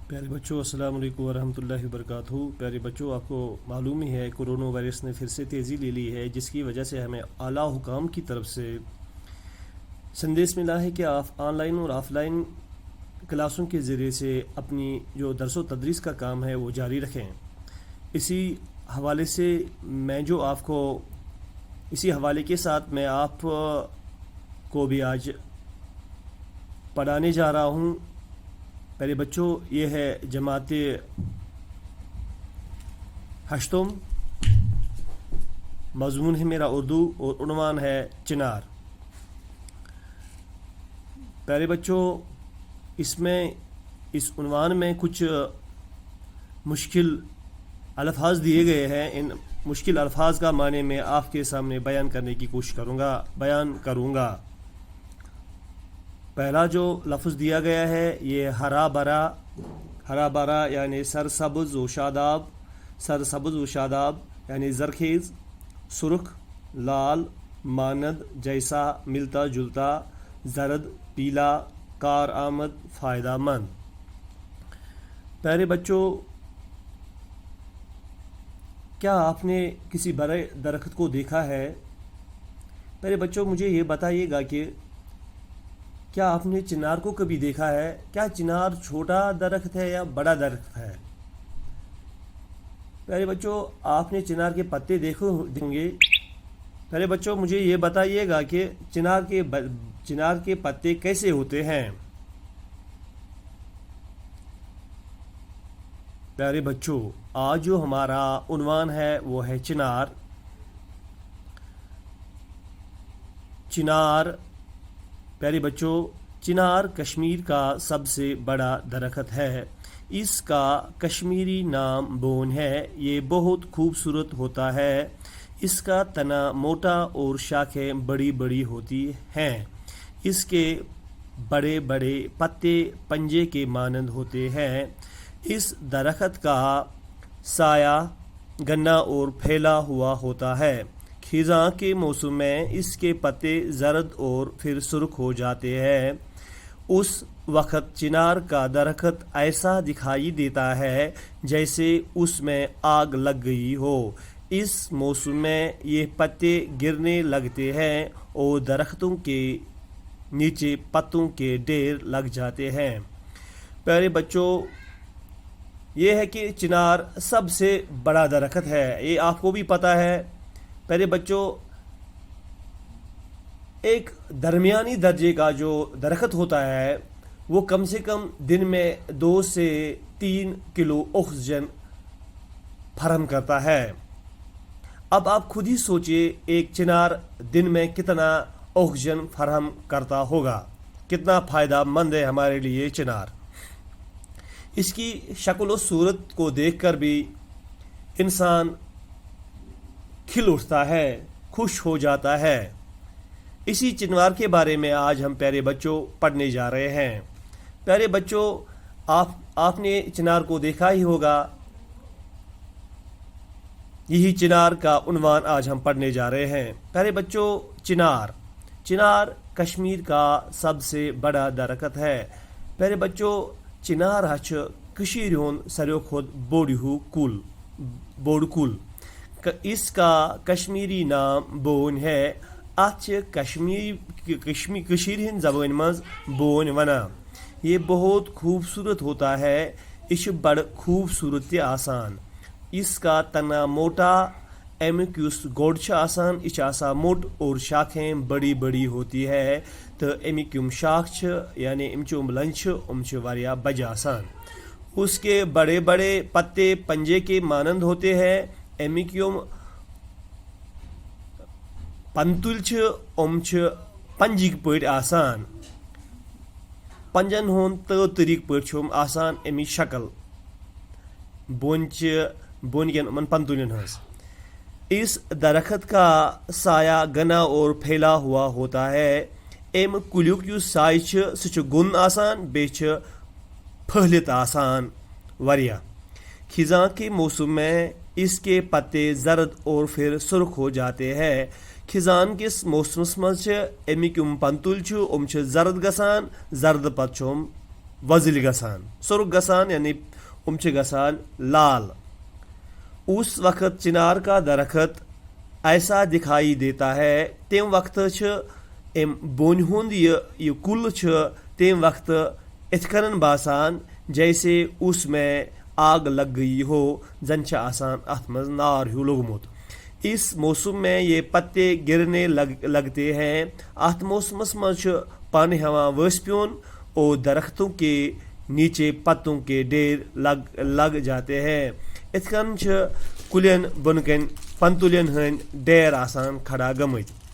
پیارے بچوں السلام علیکم ورحمۃ اللہ وبرکاتہ۔ پیارے بچوں، آپ کو معلوم ہی ہے کورونا وائرس نے پھر سے تیزی لے لی ہے، جس کی وجہ سے ہمیں اعلیٰ حکام کی طرف سے سندیش ملا ہے کہ آپ آن لائن اور آف لائن کلاسوں کے ذریعے سے اپنی جو درس و تدریس کا کام ہے وہ جاری رکھیں۔ اسی حوالے سے اسی حوالے کے ساتھ میں آپ کو بھی آج پڑھانے جا رہا ہوں۔ پہلے بچوں، یہ ہے جماعت ہشتم، مضمون ہے میرا اردو اور عنوان ہے چنار۔ پیارے بچوں، اس عنوان میں کچھ مشکل الفاظ دیے گئے ہیں۔ ان مشکل الفاظ کا معنی میں آپ کے سامنے بیان کرنے کی کوشش کروں گا۔ پہلا جو لفظ دیا گیا ہے یہ ہرا بھرا یعنی سرسبز و شاداب یعنی زرخیز، سرخ، لال، مانند، جیسا، ملتا جلتا، زرد، پیلا، کار آمد، فائدہ مند۔ پیارے بچوں، کیا آپ نے کسی بڑے درخت کو دیکھا ہے؟ پیارے بچوں، مجھے یہ بتائیے گا کہ کیا آپ نے چنار کو کبھی دیکھا ہے؟ کیا چنار چھوٹا درخت ہے یا بڑا درخت ہے؟ پیارے بچوں، آپ نے چنار کے پتے دیکھے ہوں گے۔ پیارے بچوں، مجھے یہ بتائیے گا کہ چنار کے پتے کیسے ہوتے ہیں؟ پیارے بچوں، آج جو ہمارا عنوان ہے وہ ہے چنار۔ پیارے بچوں، چنار کشمیر کا سب سے بڑا درخت ہے۔ اس کا کشمیری نام بون ہے۔ یہ بہت خوبصورت ہوتا ہے۔ اس کا تنا موٹا اور شاخیں بڑی بڑی ہوتی ہیں۔ اس کے بڑے بڑے پتے پنجے کے مانند ہوتے ہیں۔ اس درخت کا سایہ گنا اور پھیلا ہوا ہوتا ہے۔ خزاں کے موسم میں اس کے پتے زرد اور پھر سرخ ہو جاتے ہیں۔ اس وقت چنار کا درخت ایسا دکھائی دیتا ہے جیسے اس میں آگ لگ گئی ہو۔ اس موسم میں یہ پتے گرنے لگتے ہیں اور درختوں کے نیچے پتوں کے ڈھیر لگ جاتے ہیں۔ پیارے بچوں، یہ ہے کہ چنار سب سے بڑا درخت ہے، یہ آپ کو بھی پتہ ہے۔ پیارے بچوں، ایک درمیانی درجے کا جو درخت ہوتا ہے وہ کم سے کم دن میں 2 سے 3 کلو آکسیجن فراہم کرتا ہے۔ اب آپ خود ہی سوچئے ایک چنار دن میں کتنا آکسیجن فراہم کرتا ہوگا، کتنا فائدہ مند ہے ہمارے لیے چنار۔ اس کی شکل و صورت کو دیکھ کر بھی انسان کھل اٹھتا ہے، خوش ہو جاتا ہے۔ اسی چنار کے بارے میں آج ہم پیارے بچوں پڑھنے جا رہے ہیں۔ پیارے بچوں، آپ نے چنار کو دیکھا ہی ہوگا۔ یہی چنار کا عنوان آج ہم پڑھنے جا رہے ہیں۔ پیارے بچوں، چنار کشمیر کا سب سے بڑا درخت ہے۔ پیارے بچوں، چنار ہچ کشیر ہند ساروی کھوت بوڑ کل۔ اس کا کشمیری نام بون ہے۔ اتھ کشیر ہند زبان مز بون ونان۔ یہ بہت خوبصورت ہوتا ہے۔ یہ بڑ خوبصورت تہ آسان۔ اس کا تنا موٹا، امیک یس گوڑ آسان یہ آسان موٹ اور شاخیں بڑی بڑی ہوتی ہے تو امیک یم شاخ یعنی ام لنچ واریاہ بج آسان۔ اس کے بڑے بڑے پتے پنجے کے مانند ہوتے ہیں۔ امیک یم پنتل پنجک پٲٹھۍ آسان۔ پنجن ہند طریق پٲٹھۍ آسان امیچ شکل بون کن پنتولن ہز۔ اس درخت کا سایہ گنا اور پھیلا ہوا ہوتا ہے۔ ام کلیک یس سایہ سہ گن آسان بیٚیہِ پھہلت آسان واریاہ۔ خزاں کے موسم میں اس کے پتے زرد اور پھر سرخ ہو جاتے ہیں۔ خزان کس موسمس مز امیک پنتل زرد گسان، زرد پتہ وۄزٕلۍ گژھان سرخ گژھان یعنی چھِ گژھان لال. اس وقت چنار کا درخت ایسا دکھائی دیتا ہے تمہِ وقتہٕ چھِ أمۍ بونہِ ہُنٛد یہِ کُل چھُ تمہِ وقتہٕ اِتھ کٔنن باسان جیسے اس میں آگ لگ گئی ہو زن چھِ آسان اتھ منٛز نار ہیوٗ لوٚگمُت. اس موسم میں یہ پتے گرنے لگتے ہیں. اتھ موسمس منٛز چھُ پن ہٮ۪وان ؤسۍ پیوٚن اور درختوں کے نیچے پتوں کے ڈھیر لگ جاتے ہیں. اتھ کٔنۍ چھِ کُلٮ۪ن بۄنہٕ کَنۍ پنتُلٮ۪ن ہٕنٛدۍ ڈھیر آسان کھڑا گٔمٕتۍ.